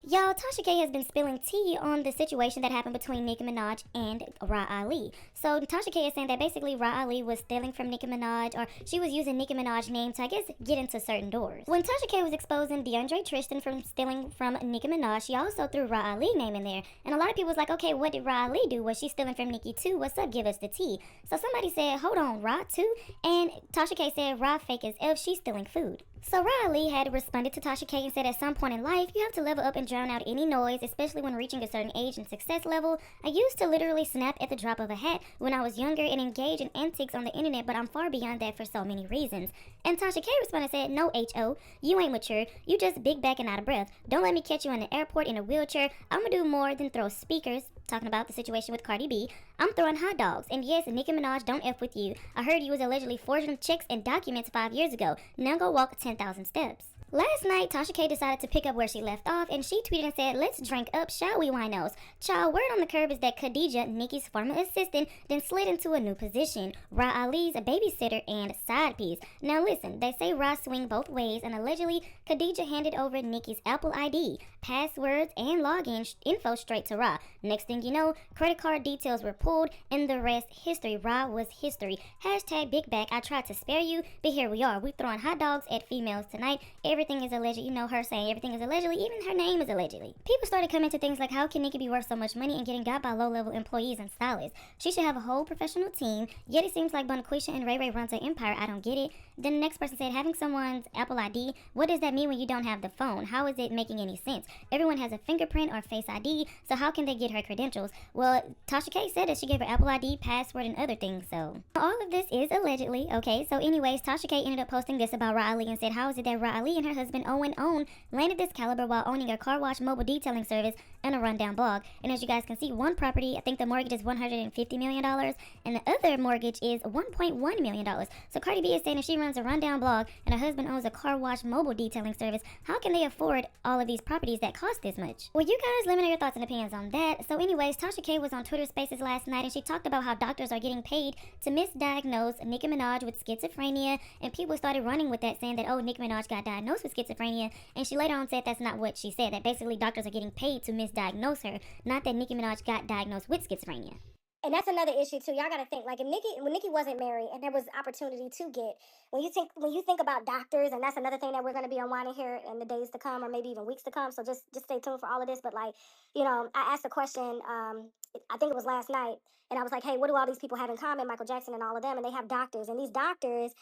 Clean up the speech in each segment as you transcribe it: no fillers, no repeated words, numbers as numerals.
Y'all, Tasha K has been spilling tea on the situation that happened between Nicki Minaj and Ra Ali. So Tasha K is saying that basically Ra Ali was stealing from Nicki Minaj, or she was using Nicki Minaj's name to, I guess, get into certain doors. When Tasha K was exposing DeAndre Tristan from stealing from Nicki Minaj, she also threw Ra Ali name in there. And a lot of people was like, okay, what did Ra Ali do? Was she stealing from Nicki too? What's up? Give us the tea. So somebody said, hold on, Ra too? And Tasha K said, Ra fake as if she's stealing food. So Ra Ali had responded to Tasha K and said, at some point in life, you have to level up and drown out any noise, especially when reaching a certain age and success level. I used to literally snap at the drop of a hat when I was younger and engage in antics on the internet, but I'm far beyond that for so many reasons. And Tasha K responded and said, no, H.O., you ain't mature. You just big back and out of breath. Don't let me catch you in the airport in a wheelchair. I'm gonna do more than throw speakers. Talking about the situation with Cardi B. I'm throwing hot dogs. And yes, Nicki Minaj, don't F with you. I heard you was allegedly forging checks and documents 5 years ago. Now go walk 10,000 steps. Last night, Tasha K decided to pick up where she left off, and she tweeted and said, let's drink up, shall we, winos? Child, word on the curb is that Khadija, Nicki's former assistant, then slid into a new position. Ra Ali's a babysitter and side piece. Now listen, they say Ra swing both ways, and allegedly, Khadija handed over Nicki's Apple ID, passwords, and login info straight to Ra. Next thing you know, credit card details were pulled, and the rest history. Ra was history. Hashtag big back. I tried to spare you, but here we are. We throwing hot dogs at females tonight. Everything is alleged. You know her saying everything is allegedly. Even her name is allegedly. People started coming to things like, how can Nicki be worth so much money and getting got by low-level employees and stylists? She should have a whole professional team. Yet it seems like Bonquisha and Ray Ray runs her empire. I don't get it. Then the next person said, having someone's Apple ID, what does that mean when you don't have the phone? How is it making any sense? Everyone has a fingerprint or face ID, so how can they get her credentials? Well, Tasha K said that she gave her Apple ID, password, and other things, so all of this is allegedly. Okay, so anyways, Tasha K ended up posting this about Ra Ali and said, how is it that Ra Ali and her husband Owen landed this caliber while owning a car wash mobile detailing service and a rundown blog? And as you guys can see, one property, I think the mortgage is $150 million, and the other mortgage is $1.1 million. So Cardi B is saying if she runs a rundown blog and her husband owns a car wash mobile detailing service, how can they afford all of these properties that cost this much? Well, you guys let me know your thoughts and opinions on that. So anyways, Tasha K was on Twitter Spaces last night, and she talked about how doctors are getting paid to misdiagnose Nicki Minaj with schizophrenia, and people started running with that, saying that, oh, Nicki Minaj got diagnosed with schizophrenia, and she later on said that's not what she said, that basically doctors are getting paid to misdiagnose her, not that Nicki Minaj got diagnosed with schizophrenia. And that's another issue too. Y'all gotta think, like, if when Nicki wasn't married and there was opportunity to get, when you think about doctors, and that's another thing that we're gonna be unwinding here in the days to come, or maybe even weeks to come. So just stay tuned for all of this. But like, I asked a question. I think it was last night, and I was like, hey, what do all these people have in common? Michael Jackson and all of them, and they have doctors, and these doctors,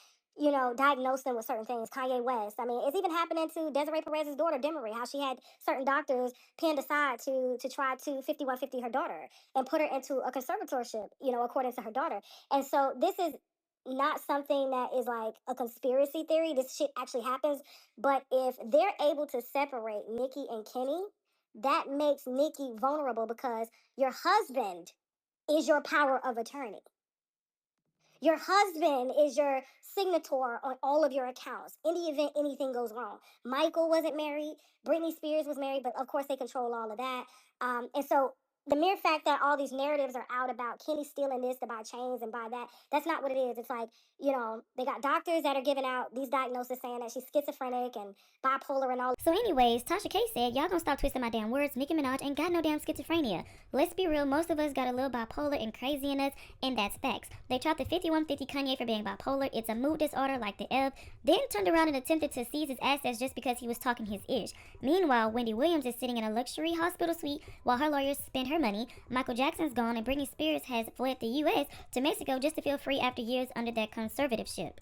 diagnose them with certain things. Kanye West. I mean, it's even happening to Desiree Perez's daughter, Demery, how she had certain doctors pinned aside to try to 5150 her daughter and put her into a conservatorship, according to her daughter. And so this is not something that is like a conspiracy theory. This shit actually happens. But if they're able to separate Nicki and Kenny, that makes Nicki vulnerable because your husband is your power of attorney. Your husband is your signator on all of your accounts. In the event anything goes wrong. Michael wasn't married. Britney Spears was married, but of course they control all of that. And so the mere fact that all these narratives are out about Kenny stealing this to buy chains and buy that, that's not what it is. It's like, they got doctors that are giving out these diagnoses saying that she's schizophrenic and bipolar and all. So anyways, Tasha K said, y'all gonna stop twisting my damn words. Nicki Minaj ain't got no damn schizophrenia. Let's be real, most of us got a little bipolar and crazy in us, and that's facts. They tried the 5150 Kanye for being bipolar. It's a mood disorder like the F. Then turned around and attempted to seize his assets just because he was talking his ish. Meanwhile, Wendy Williams is sitting in a luxury hospital suite while her lawyers spend her money. Michael Jackson's gone, and Britney Spears has fled the U.S. to Mexico just to feel free after years under their conservatorship.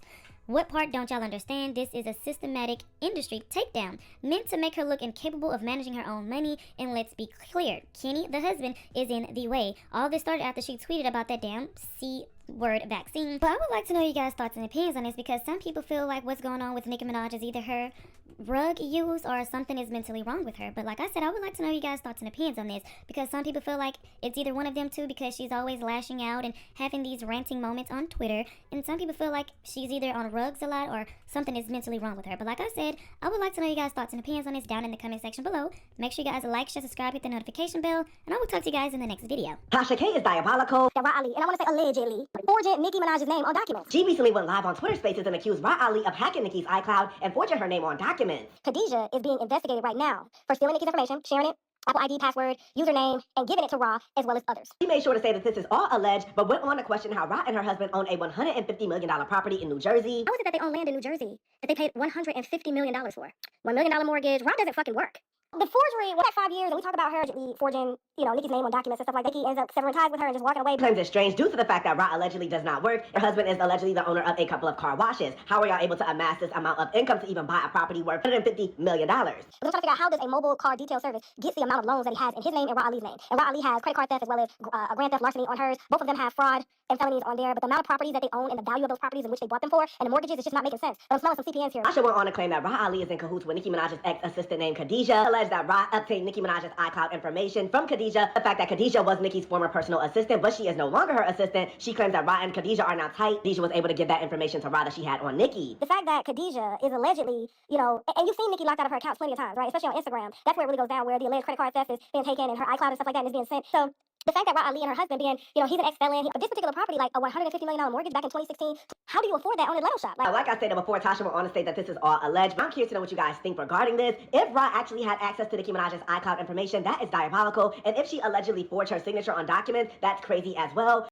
What part don't y'all understand? This is a systematic industry takedown meant to make her look incapable of managing her own money. And let's be clear, Kenny, the husband, is in the way. All this started after she tweeted about that damn C-word vaccine. But I would like to know you guys' thoughts and opinions on this, because some people feel like what's going on with Nicki Minaj is either her rug use or something is mentally wrong with her. But like I said, I would like to know you guys' thoughts and opinions on this, because some people feel like it's either one of them two, because she's always lashing out and having these ranting moments on Twitter, and some people feel like she's either on rugs a lot or something is mentally wrong with her. But like I said, I would like to know you guys' thoughts and opinions on this down in the comment section below. Make sure you guys like, share, subscribe, hit the notification bell, and I will talk to you guys in the next video. Tasha K is diabolical. That Ra Ali, and I want to say allegedly, forging Nicki Minaj's name on documents. She recently went live on Twitter Spaces and accused Ra Ali of hacking Nicki's iCloud and forging her name on documents. documents. Khadijah is being investigated right now for stealing Nicki's information, sharing it, Apple ID, password, username, and giving it to Ra as well as others. She made sure to say that this is all alleged, but went on to question how Ra and her husband own a $150 million property in New Jersey. How is it that they own land in New Jersey that they paid $150 million for? $1 million mortgage. Ra doesn't fucking work. The forgery, what, 5 years, and we talk about her forging, Nicki's name on documents and stuff like that. Nicki ends up severing ties with her and just walking away. Claims it's strange due to the fact that Ra allegedly does not work. Her husband is allegedly the owner of a couple of car washes. How are y'all able to amass this amount of income to even buy a property worth $150 million? But I'm trying to figure out how does a mobile car detail service get the amount of loans that he has in his name and Ra Ali's name. And Ra Ali has credit card theft as well as a grand theft larceny on hers. Both of them have fraud and felonies on there. But the amount of properties that they own and the value of those properties in which they bought them for and the mortgages is just not making sense. But I'm smelling some CPNs here. Tasha went on to claim that Ra Ali is in cahoots with Nicki Minaj's ex-assistant named Khadijah. Alleged that Ra obtained Nicki Minaj's iCloud information from Khadijah. The fact that Khadijah was Nicki's former personal assistant, but she is no longer her assistant. She claims that Ra and Khadijah are now tight. Khadijah was able to give that information to Ra that she had on Nicki. The fact that Khadijah is allegedly, and you've seen Nicki locked out of her accounts plenty of times, right? Especially on Instagram. That's where it really goes down, where the alleged credit card theft is being taken and her iCloud and stuff like that is being sent. So the fact that Ra Ali and her husband being, he's an ex-felon, but this particular property, like a $150 million mortgage back in 2016, how do you afford that on a Leno shop? Like I stated before, Tasha went on to state that this is all alleged. I'm curious to know what you guys think regarding this. If Ra actually had access to Nicki Minaj's iCloud information, that is diabolical. And if she allegedly forged her signature on documents, that's crazy as well.